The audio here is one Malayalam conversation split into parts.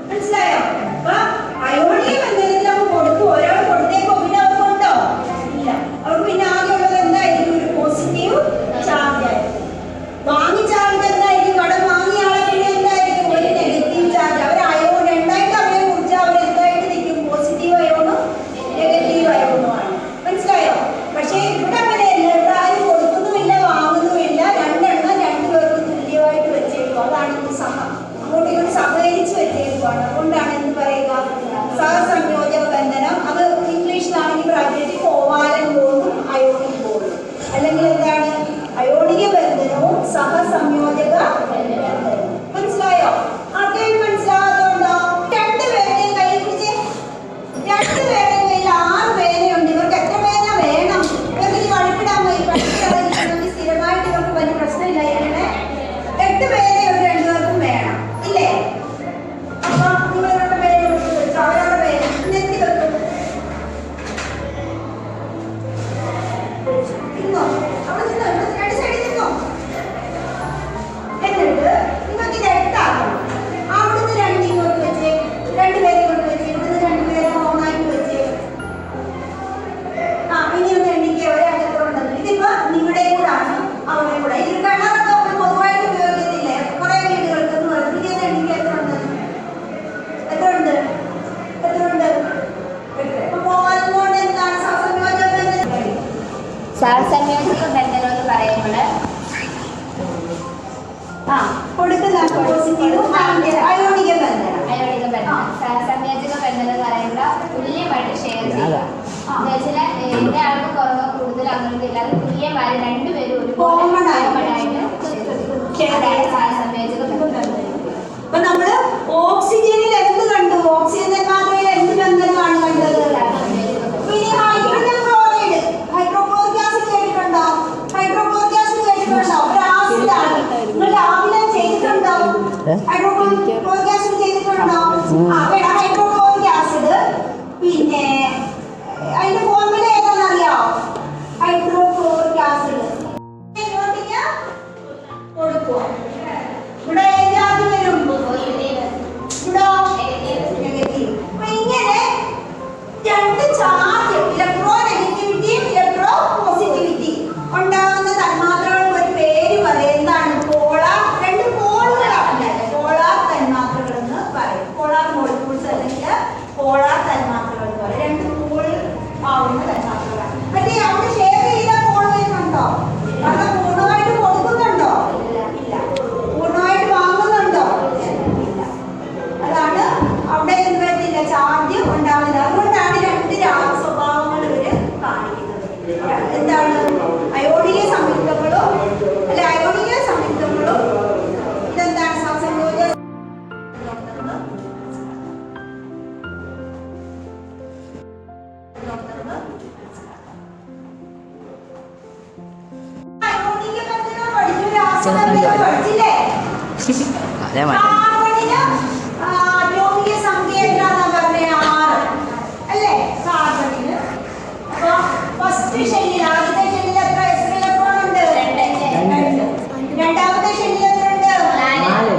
മനസ്സിലായോ? അപ്പൊ അയോണിക ബന്ധനത്തിൽ അവൻ കൊടുക്കും. ഒരാൾ കൊടുത്തേക്കോ പിന്നെ അവർക്ക് ഉണ്ടോ? ഇല്ല. അവർക്ക് പിന്നെ ആകെയുള്ളത് എന്തായിരിക്കും? ഒരു പോസിറ്റീവ് ചാർജ് ആയിരിക്കും. വാങ്ങിച്ച ആൾക്ക് എന്തായിരിക്കും? കടം വാങ്ങിയ ആളെ പിന്നെ എന്തായിരിക്കും? ഒരു നെഗറ്റീവ് ചാർജ്. അവർ അയോൺ രണ്ടായിട്ട് അവരെ കുറിച്ച് അവർ എന്തായിട്ട് നിൽക്കും? പോസിറ്റീവ് അയോണും നെഗറ്റീവ് അയോണുമാണ്. മനസ്സിലായോ? പക്ഷേ ഇവിടെ അങ്ങനെയല്ല. ഇവിടെ ആരും കൊടുക്കുന്നുമില്ല വാങ്ങുന്നുമില്ല. രണ്ടെണ്ണം രണ്ടുപേർക്കും തുല്യമായിട്ട് വെച്ചേക്കും. അതാണ് ഇത് സമം. അങ്ങോട്ട് ഇങ്ങോട്ട് സഹകരിച്ച് വെച്ചേക്കുവാണ്. അതുകൊണ്ടാണ് എന്ത് പറയുക? സഹസംയോജക ബന്ധനം. അത് ഇംഗ്ലീഷിലാണെങ്കിൽ ബ്രാക്കറ്റിൽ കോവാലൻ ബോണ്ടും അയോണിക് ബോണ്ടും. അല്ലെങ്കിൽ എന്താണ്? അയോണിക ബന്ധനവും സഹസംയോജക ബന്ധനവും. മനസ്സിലായോ? ആർക്കെയും മനസ്സിലാകാത്തതുണ്ടോ? രണ്ടുപേരുടെയും കൈ പിടിച്ച്. രണ്ടുപേരുടെയും കയ്യിൽ 6 പേനയുണ്ട്. ഇവർക്ക് എത്ര പേന വേണം? ഇവർക്ക് ഈ വഴിപ്പിടാൻ പോയി പഠിപ്പിക്കാതിരിക്കണമെങ്കിൽ സ്ഥിരമായിട്ട് ഇവർക്ക് വലിയ പ്രശ്നമില്ല. ഇങ്ങനെ 8 പേനയുണ്ട് രണ്ടുപേർക്കും വേണം. ഇല്ലേ? അപ്പൊ നിങ്ങളിവരുടെ പേര് വെച്ചു. അവരുടെ പേര് നെത്തി വെക്കും. നിന്നോ? അവിടെ നിന്നോ? രണ്ട് സൈഡിൽ നിന്നോ? എന്നിട്ട് നിങ്ങൾക്ക് ഇത് 8 ആക്കണം. അവിടുന്ന് 2 ഇങ്ങോട്ട് വെച്ചേ. 2 പേരെ ഇങ്ങോട്ട് വെച്ചേ. ഇവിടുന്ന് 2 പേരെ ഓണായിട്ട് വെച്ചേ. ഇനി ഒന്ന് എണ്ണിക്കേ. ഒരാൾക്ക് എത്ര ഉണ്ടെന്ന്. ഇതിപ്പോ നിങ്ങളുടെ കൂടാണ് അവരുടെ കൂടെ. ഇതിൽ കിണറൊക്കെ പൊതുവായിട്ട് ഉപയോഗിക്കുന്നില്ലേ? കുറെ വീടുകൾക്ക് എന്ന് പറഞ്ഞു. ഇനി ഒന്ന് എണ്ണിക്കേ. എത്ര ഉണ്ട്? എത്ര ഉണ്ട്? എത്ര ഉണ്ട്? 8. അപ്പൊ പോകാൻ എന്താണ് സഹസംയോജക ബന്ധനം? സഹസംയോജക ബന്ധനം എന്ന് പറയുമ്പോൾ കൊടുക്കുന്ന പോസിറ്റീവും അയോണിക ബന്ധനം. അയോണിക ബന്ധനം. സഹസംയോജക ബന്ധനം എന്ന് പറയുമ്പോൾ തുല്യമായിട്ട് ഷെയർ ചെയ്യുക. എന്റെ ആൾക്ക് കുറവ് കൂടുതൽ അങ്ങനെ ഇല്ലാതെ തുല്യമായി രണ്ടുപേരും ഒരു കോമണായിട്ട് സഹസംയോജക ബന്ധനം. അപ്പൊ നമ്മള് ഓക്സിജനിൽ എന്ത് കണ്ടു? ഓക്സിജൻ തന്മാത്രയിൽ എന്ത് ബന്ധനമാണ് കണ്ടത്? പിന്നെ ഹൈഡ്രജൻ ക്ലോറൈഡ്, ഹൈഡ്രോക്ലോറിക് ആസിഡ് കേട്ടിട്ടുണ്ടോ? ഹൈഡ്രോക്ലോറിക് ആസിഡ് കേട്ടിട്ടുണ്ടോ? ഒരു ആസിഡാണ്. നിങ്ങൾ ലാബിലെ ചെയ്തിട്ടുണ്ടോ? ഹൈഡ്രോക്ലോറിക് ആസിഡ് ചെയ്തിട്ടുണ്ടോ? Hydrochloric acid. പിന്നെ അതിന്റെ ഫോർമുല ഏതാണെന്ന് അറിയാമോ? ഹൈഡ്രോക്ലോറിക് ആസിഡ് ഇങ്ങോട്ടേക്ക് കൊടുക്കുക. ഇവിടെ ഏത് ചാർജ് വരും? ഇവിടെ നെഗറ്റീവ്. അപ്പൊ ഇങ്ങനെ 2 ചാർജ്, ഇലക്ട്രോ നെഗറ്റിവിറ്റിയും ഇലക്ട്രോ പോസിറ്റിവിറ്റി ഉണ്ടാകുന്ന തന്മാത്രകൾക്ക് ഒരു പേര് പറയും. എന്താണ്? പോളാർ. 2 പോളുകളാണ്. പോളാർ തന്മാത്രകൾ എന്ന് പറയും. പോളാർ മോളിക്യൂൾസ് അല്ലെങ്കിൽ പോളാർ തന്മാത്രകൾ എന്ന് പറയും. 2 പോൾ ആവുന്ന തന്മാത്രകളാണ്. മറ്റേ അവിടെ ഷെയർ ചെയ്ത പോൾ വരുന്നുണ്ടോ? അവിടെ പൂർണ്ണമായിട്ട് കൊടുക്കുന്നുണ്ടോ? ഇല്ല. പൂർണ്ണമായിട്ട് വാങ്ങുന്നുണ്ടോ? ഇല്ല. അതാണ് അവിടെ എന്ത് പറ്റില്ല? ചാർജ് ഉണ്ടാവില്ല. അതുകൊണ്ടാണ് 2 സ്വഭാവങ്ങൾ ഇവര് കാണിക്കുന്നത്. എന്താണ്? അയോണിക സംയുക്തങ്ങളും അല്ലെ അയോണിക സംയുക്തങ്ങളും ഇതെന്താണ്? സഹസംയോജക അയോണിക ബന്ധനം പഠിച്ചു. പഠിച്ചില്ലേ? കാർബണിന് യൗഗിക സംഖ്യ എന്താണെന്നാ പറഞ്ഞേ? 6 അല്ലേ? കാർബണിന്. അപ്പൊ ഫസ്റ്റ് ഷെല്ലിൽ, ആദ്യത്തെ ഷെല്ലിൽ എത്ര ഇലക്ട്രോൺ ഉണ്ട്? 2. രണ്ടാമത്തെ ഷെല്ലിൽ എത്ര ഉണ്ട്? 4.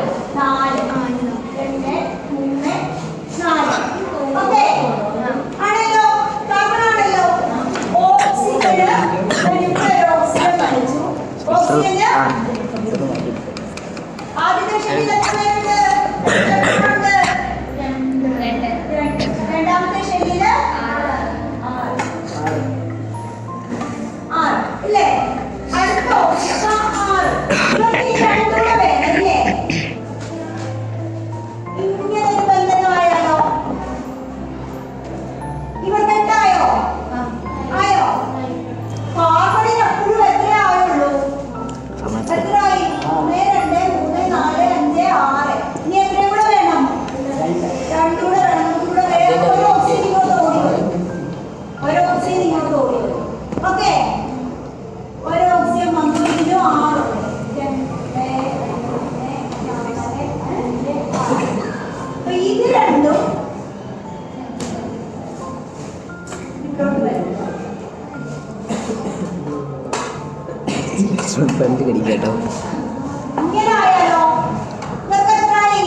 2, 3, 4. ഓക്കെ ആണല്ലോ? കാർബൺ ആണല്ലോ. ഓക്സിജന് ഓക്സിജൻ പഠിച്ചു. ഓക്സിജന് ആദ്യത്തെ ഷെല്ലിൽ എത്ര പേരുണ്ട്? 2. രണ്ടാമത്തെ ഷെല്ലിൽ 6 അല്ലേ? അടുത്ത ഓക്സിജൻ 6. ഇവർക്ക് 2 കൂടെ വേണമല്ലേ? ഇങ്ങനെ ഒരു ബന്ധനമായാലോ? ഇവർക്ക് എന്തായോ? ആയോ? കാർബണിന് എപ്പോഴും എത്ര ആയുള്ളൂ? എത്രയായി? 1, 2, 3, 4, 5, 6. ഇനി എത്ര കൂടെ വേണം? 2 കൂടെ വേണം. ഇവിടെ വേറെ ഒരു ഓക്സിജൻ ഇങ്ങോട്ട് ഓടി വരും. ഒരു ഓക്സിജൻ ഇങ്ങോട്ട് ഓടി വരും. ഓക്കെ, ഒരു ഓക്സിജൻ വന്നു. ഇതിനും 6 ഉണ്ട്. 2, 3, 4, 5, 6. അപ്പൊ ഇത് രണ്ടും ഇങ്ങോട്ട് വരും. ഫ്രണ്ട് കടിക്കാട്ടോ. ഇങ്ങനെ ആയാലോ? ഇവർക്ക് എത്രയായി?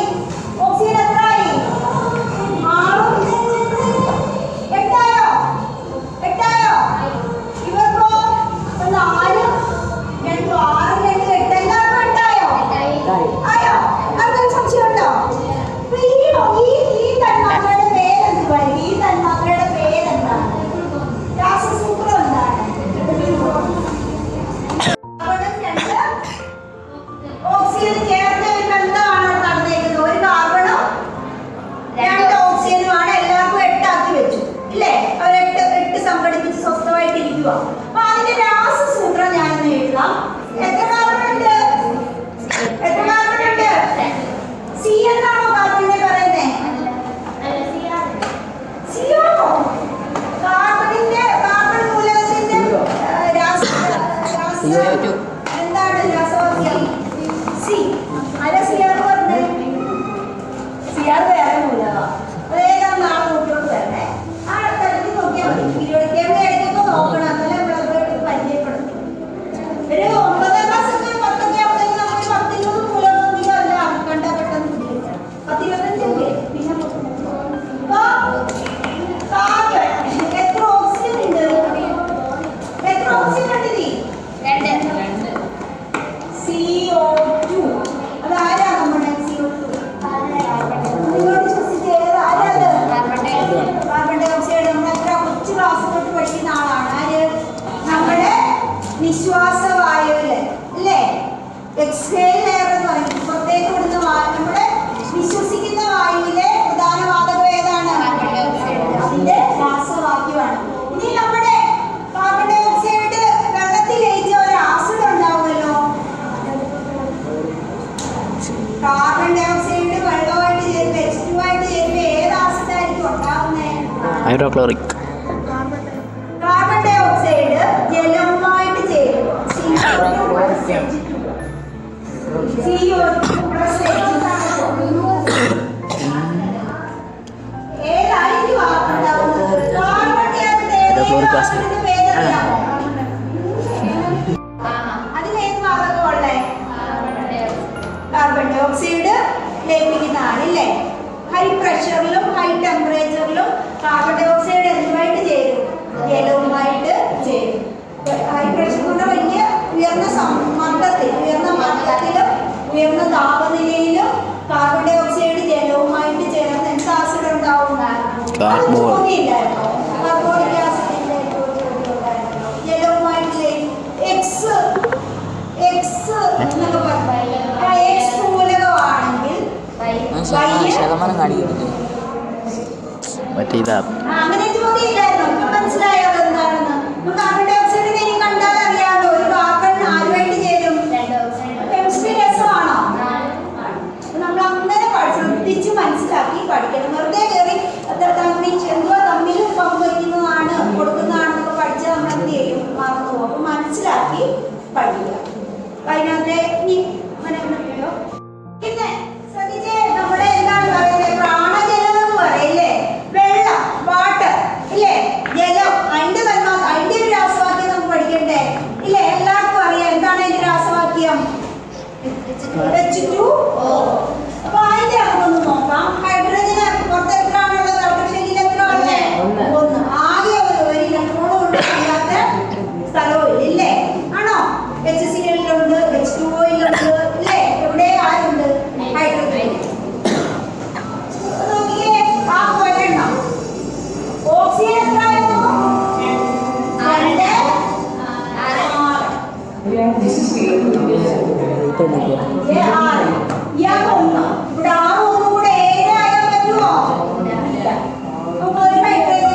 ഹൈഡ്രോക്ലോറിക്. കാർബൺ ഡൈ ഓക്സൈഡ് ജലവുമായിട്ട് ചേരും. ഏതായിരിക്കും ഉണ്ടാവുന്നത്? കാർബൺ ഡൈ ഓക്സൈഡ് പേരറിയാമോ? അതിലേത് ഭാഗത്തും ഉള്ളേ കാർബൺ ഡൈ ഓക്സൈഡ് ലയിപ്പിക്കുന്നതാണ് അല്ലേ? ഹൈ പ്രഷറിലും ഹൈ ടെമ്പറേച്ചറിലും കാർബൺ ഡൈ ഓക്സൈഡ് എന്തുമായിട്ട് ചേരും? ജലവുമായിട്ട് ചേരും. ഹൈ പ്രഷർ കൊണ്ട് വലിയ ഉയർന്ന മർദ്ദത്തിലും ഉയർന്ന താപനിലയിലും കാർബൺ ഡൈ ഓക്സൈഡ് ജലവുമായിട്ട് ചേർന്ന് എന്ത് ആസിഡ് ഉണ്ടാവും? കാർബോണിക് ആസിഡ് ജലവുമായിട്ട് എക്സ് എന്നൊക്കെ പറഞ്ഞു. എക്സ് മൂലകമാണെങ്കിൽ ശതമാനം കാണിക്കുന്നത് മറ്റേ ഇതാ. അങ്ങനെ ചോദ്യമില്ലായിരുന്നു. മനസ്സിലായോ എന്താണെന്ന്? കാർബൺ ഡൈ ഓക്സൈഡിനെ ഇനി കണ്ടാൽ അറിയാമോ? ഒരു കാർബൺ ആരുമായിട്ട് ചേരും? കെമിസ്ട്രി രസമാണോ? നമ്മൾ അങ്ങനെ ശ്രദ്ധിച്ച് മനസ്സിലാക്കി പഠിക്കണം. വെറുതെ കയറി എന്തുവാ തമ്മിലും പങ്കുവയ്ക്കുന്നതാണ് കൊടുക്കുന്നതാണെന്നൊക്കെ പഠിച്ചാൽ നമ്മൾ എന്ത് ചെയ്യും? മറന്നു പോകും. അപ്പം മനസ്സിലാക്കി പഠിക്കുക. അതിനകത്തെ ഇനി അങ്ങനെ ഉണ്ടല്ലോ. പിന്നെ ശ്രദ്ധിച്ചേ, നമ്മുടെ എന്താണ് പറയുന്നത്? പ്രാണജലം എന്ന് പറയില്ലേ? വെള്ളം, വാട്ടർ ഇല്ലേ? ജലം. അതിന്റെ ഒരു രാസവാക്യം നമുക്ക് പഠിക്കണ്ടേ ഇല്ലേ? എല്ലാവർക്കും അറിയാം. എന്താണ് അതിന്റെ രാസവാക്യം? H2O. അപ്പൊ അതിന്റെ നമുക്കൊന്ന് നോക്കാം. ഹൈഡ്രജന് പുറത്ത് എത്ര ആണുള്ളത്? ഔട്ടർ ഷെല്ലിൽ എത്ര ആണല്ലേ? 1. ആകെ ഒരു ഇലക്ട്രോണും ഇല്ലാത്ത സ്ഥലവും ഇല്ലേ? ആണോ? HCl-ലുണ്ട്, H2O-ലുണ്ട് ഇല്ലേ? എവിടെ ആരുണ്ട്? ഹൈഡ്രജൻ. നോക്കിയേ, ആ പോയിട്ടോ. ഓക്സിജൻ എത്രയായിരുന്നു? 2, 6. ഇയാൾക്ക് 1. ഇവിടെ 6 1 കൂടെ 7 ആയാൽ പറ്റുമോ? ഇല്ല. നമുക്ക് ഒരു ഹൈഡ്രജൻ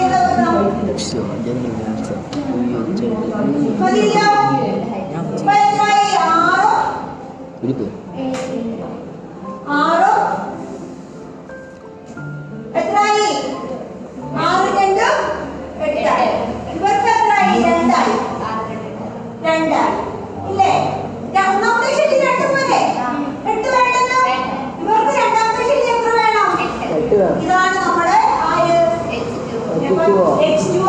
മതിയില്ല. ഇപ്പൊ എത്രയായി? 6 എത്രയായി? 6 2 8. ഇവർക്ക് എത്രയായി? 2 ആയി. ഇല്ലേ? ഒന്നാമത്തെ ഷെല്ലിൽ 2 പോലെ 8 വേണ്ടല്ലോ. ഇവർക്ക് രണ്ടാമത്തെ ഷെല്ലിൽ എത്ര വേണം? ഇതാണ് നമ്മുടെ H2O